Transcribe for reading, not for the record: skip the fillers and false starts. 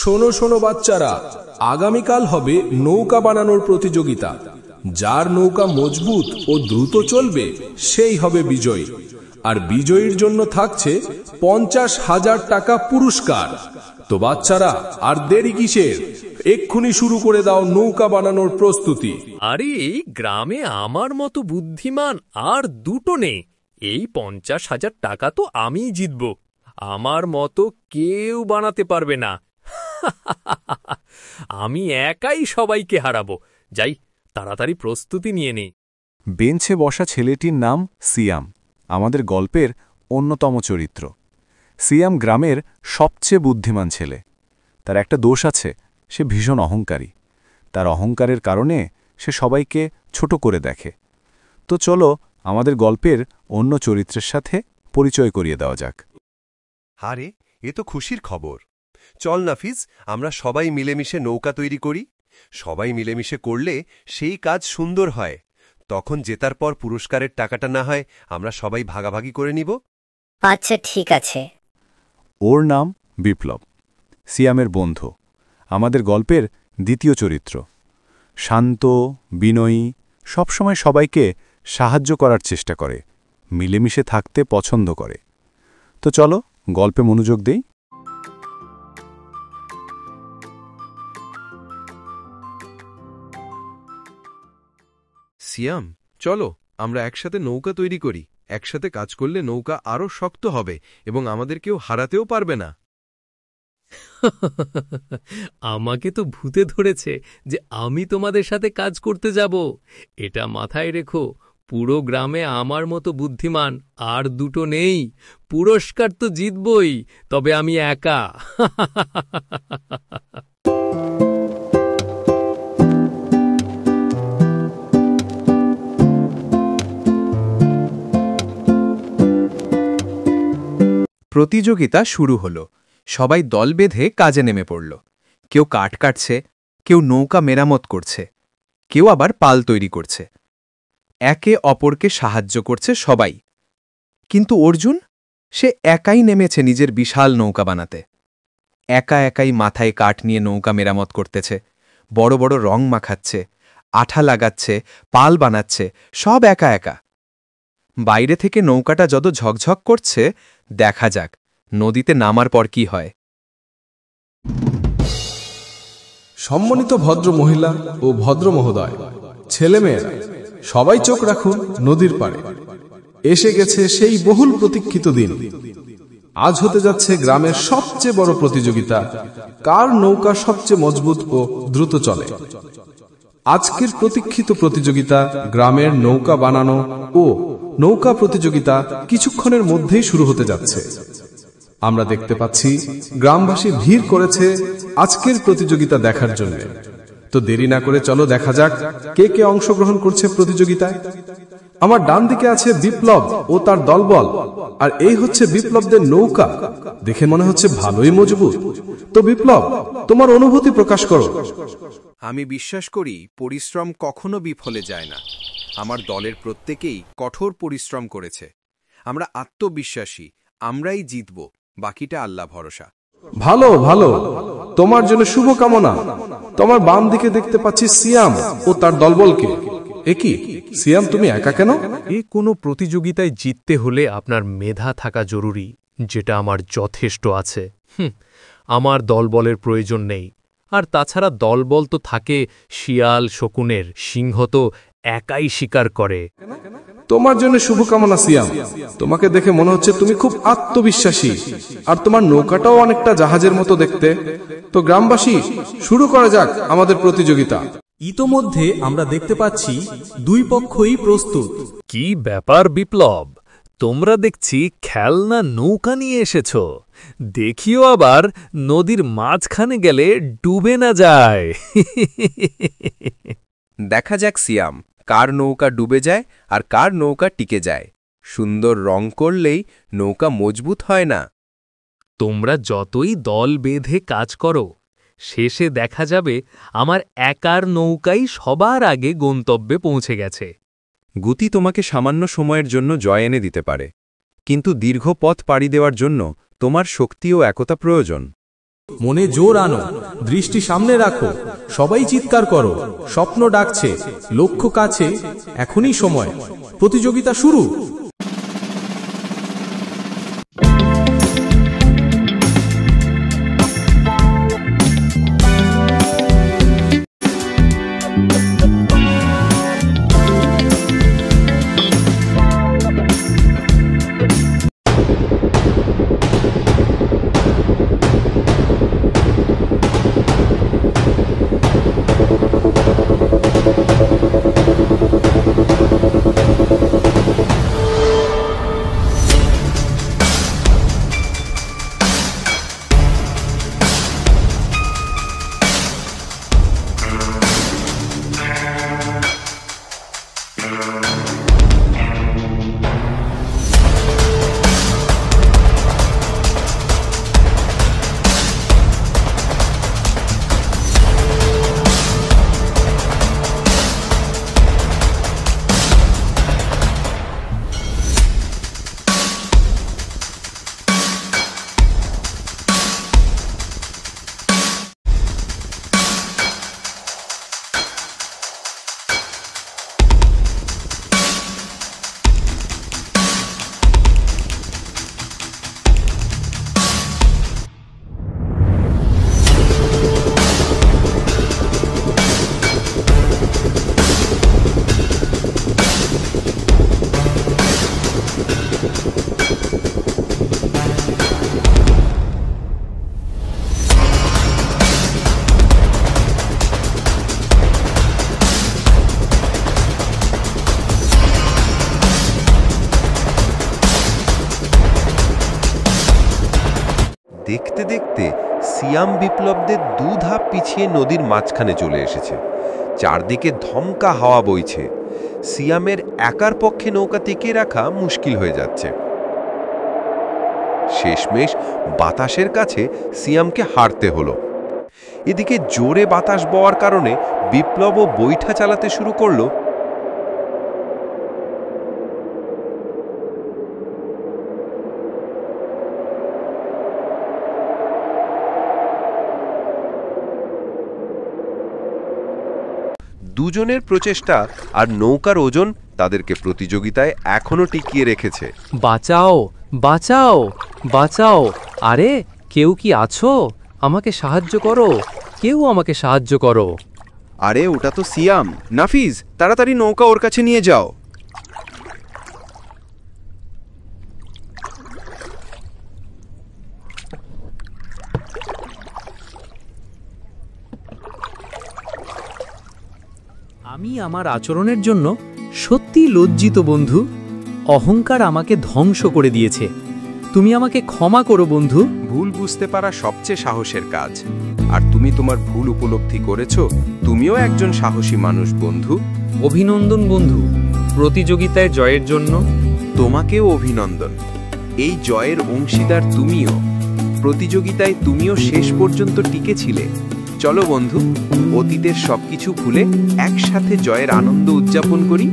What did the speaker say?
শোনো শোনো বাচ্চারা, আগামীকাল হবে নৌকা বানানোর প্রতিযোগিতা। যার নৌকা মজবুত ও দ্রুত চলবে সেই হবে বিজয়ী। আর বিজয়ীর জন্য থাকছে 50,000 টাকা পুরস্কার। তো বাচ্চারা, আর দেরি কিসের? এক্ষুনি শুরু করে দাও নৌকা বানানোর প্রস্তুতি। আরে এই গ্রামে আমার মতো বুদ্ধিমান আর দুটো নেই। এই 50,000 টাকা তো আমিই জিতব। আমার মতো কেউ বানাতে পারবে না। আমি একাই সবাইকে হারাবো। যাই, তাড়াতাড়ি প্রস্তুতি নিয়ে নেই। বেঞ্চে বসা ছেলেটির নাম সিয়াম, আমাদের গল্পের অন্যতম চরিত্র। সিয়াম গ্রামের সবচেয়ে বুদ্ধিমান ছেলে। তার একটা দোষ আছে, সে ভীষণ অহংকারী। তার অহংকারের কারণে সে সবাইকে ছোট করে দেখে। তো চলো আমাদের গল্পের অন্য চরিত্রের সাথে পরিচয় করিয়ে দেওয়া যাক। আরে, এ তো খুশির খবর। চল নাফিজ, আমরা সবাই মিলেমিশে নৌকা তৈরি করি। সবাই মিলেমিশে করলে সেই কাজ সুন্দর হয়। তখন জেতার পর পুরস্কারের টাকাটা না হয় আমরা সবাই ভাগাভাগি করে নিব। আচ্ছা, ঠিক আছে। ওর নাম বিপ্লব, সিয়ামের বন্ধু, আমাদের গল্পের দ্বিতীয় চরিত্র। শান্ত, বিনয়ী, সবসময় সবাইকে সাহায্য করার চেষ্টা করে, মিলেমিশে থাকতে পছন্দ করে। তো চলো গল্পে মনোযোগ দেই। সিয়াম, চলো আমরা একসাথে নৌকা তৈরি করি। একসাথে কাজ করলে নৌকা আরও শক্ত হবে এবং আমাদের কেউ হারাতেও পারবে না। আমাকে তো ভূতে ধরেছে যে আমি তোমাদের সাথে কাজ করতে যাব। এটা মাথায় রেখো, পুরো গ্রামে আমার মতো বুদ্ধিমান আর দুটো নেই। পুরস্কার তো জিতবই, তবে আমি একা। প্রতিযোগিতা শুরু হল। সবাই দল বেঁধে কাজে নেমে পড়ল। কেউ কাঠ কাটছে, কেউ নৌকা মেরামত করছে, কেউ আবার পাল তৈরি করছে। একে অপরকে সাহায্য করছে সবাই। কিন্তু অর্জুন, সে একাই নেমেছে নিজের বিশাল নৌকা বানাতে। একা একাই মাথায় কাঠ নিয়ে নৌকা মেরামত করতেছে, বড় বড় রং মাখাচ্ছে, আঠা লাগাচ্ছে, পাল বানাচ্ছে, সব একা একা। বাইরে থেকে নৌকাটা যত ঝকঝক করছে, দেখা যাক নদীতে নামার পর কি হয়। সম্মানিত ভদ্র মহিলা ও ভদ্র মহোদয়, ছেলেমেয়েরা, সবাই চোখ রাখুন নদীর পাড়ে। এসে গেছে সেই বহুল প্রতীক্ষিত দিন। আজ হতে যাচ্ছে গ্রামের সবচেয়ে বড় প্রতিযোগিতা, কার নৌকা সবচেয়ে মজবুত ও দ্রুত চলে। আজকের প্রতীক্ষিত প্রতিযোগিতা গ্রামের নৌকা বানানো ও নৌকা প্রতিযোগিতা কিছুক্ষণের মধ্যেই শুরু হতে যাচ্ছে। আমরা দেখতে পাচ্ছি গ্রামবাসী ভিড় করেছে আজকের প্রতিযোগিতা দেখার জন্য। তো দেরি না করে চলো দেখা যাক কে কে অংশগ্রহণ করছে প্রতিযোগিতায়। আমার ডান দিকে আছে বিপ্লব ও তার দলবল, আর এই হচ্ছে বিপ্লবদের নৌকা। দেখে মনে হচ্ছে ভালোই মজবুত। তো বিপ্লব, তোমার অনুভূতি প্রকাশ করো। আমি বিশ্বাস করি পরিশ্রম কখনো বিফলে যায় না। আমার দলের প্রত্যেকেই কঠোর পরিশ্রম করেছে। আমরা আত্মবিশ্বাসী, আমরাই জিতব, বাকিটা আল্লাহ ভরসা। ভালো ভালো, তোমার জন্য শুভকামনা। তোমার বাম দিকে দেখতে পাচ্ছি সিয়াম ও তার দলবলকে। একই সিয়াম, তুমি একা কেন? কোনো প্রতিযোগিতায় জিততে হলে আপনার মেধা থাকা জরুরি, যেটা আমার যথেষ্ট আছে। আমার দলবলের প্রয়োজন নেই। আর তাছাড়া দলবল তো থাকে শিয়াল শকুনের, সিংহ তো একাই শিকার করে। তোমার জন্য শুভকামনা সিয়াম। তোমাকে দেখে মনে হচ্ছে তুমি খুব আত্মবিশ্বাসী, আর তোমার নৌকাটাও অনেকটা জাহাজের মতো দেখতে। তো গ্রামবাসী, শুরু করা যাক আমাদের প্রতিযোগিতা। ইতোমধ্যে আমরা দেখতে পাচ্ছি দুই পক্ষই প্রস্তুত। কি ব্যাপার বিপ্লব, তোমরা দেখছি খেলনা নৌকা নিয়ে এসেছ। দেখিও আবার নদীর মাঝখানে গেলে ডুবে না যায়। দেখা যাক সিয়াম, কার নৌকা ডুবে যায় আর কার নৌকা টিকে যায়। সুন্দর রং করলেই নৌকা মজবুত হয় না। তোমরা যতই দল বেঁধে কাজ করো, শেষে দেখা যাবে আমার একার নৌকাই সবার আগে গন্তব্যে পৌঁছে গেছে। গতি তোমাকে সামান্য সময়ের জন্য জয় এনে দিতে পারে, কিন্তু দীর্ঘ পথ পাড়ি দেওয়ার জন্য তোমার শক্তি ও একতা প্রয়োজন। মনে জোর আনো, দৃষ্টি সামনে রাখো, সবাই চিৎকার করো, স্বপ্ন ডাকছে, লক্ষ্য কাছে, এখনই সময়, প্রতিযোগিতা শুরু। দেখতে দেখতে সিয়াম বিপ্লবদের 2 ধাপ পিছিয়ে নদীর মাঝখানে চলে এসেছে। চারদিকে ধমকা হাওয়া বইছে। সিয়ামের একার পক্ষে নৌকা টিকিয়ে রাখা মুশকিল হয়ে যাচ্ছে। শেষমেশ বাতাসের কাছে সিয়ামকে হারতে হলো। এদিকে জোরে বাতাস বওয়ার কারণে বিপ্লবও বৈঠা চালাতে শুরু করলো। দুজনের প্রচেষ্টা আর নৌকার ওজন তাদেরকে প্রতিযোগিতায় এখনো টিকিয়ে রেখেছে। বাঁচাও, বাঁচাও, বাঁচাও! আরে কেউ কি আছো? আমাকে সাহায্য করো, কেউ আমাকে সাহায্য করো। আরে ওটা তো সিয়াম। নাফিজ, তাড়াতাড়ি নৌকা ওর কাছে নিয়ে যাও। আমি আমার আচরণের জন্য সত্যি লজ্জিত বন্ধু। অহংকার আমাকে ধ্বংস করে দিয়েছে। তুমি আমাকে ক্ষমা করো বন্ধু। ভুল বুঝতে পারা সবচেয়ে সাহসের কাজ। আর তুমি তোমার ভুল উপলব্ধি করেছো। তুমিও একজন সাহসী মানুষ বন্ধু। অভিনন্দন বন্ধু, প্রতিযোগিতায় জয়ের জন্য। তোমাকেও অভিনন্দন। এই জয়ের অংশীদার তুমিও। প্রতিযোগিতায় তুমিও শেষ পর্যন্ত টিকেছিলে। চলো বন্ধু, অতীতের সবকিছু ভুলে একসাথে জয়ের আনন্দ উদযাপন করি।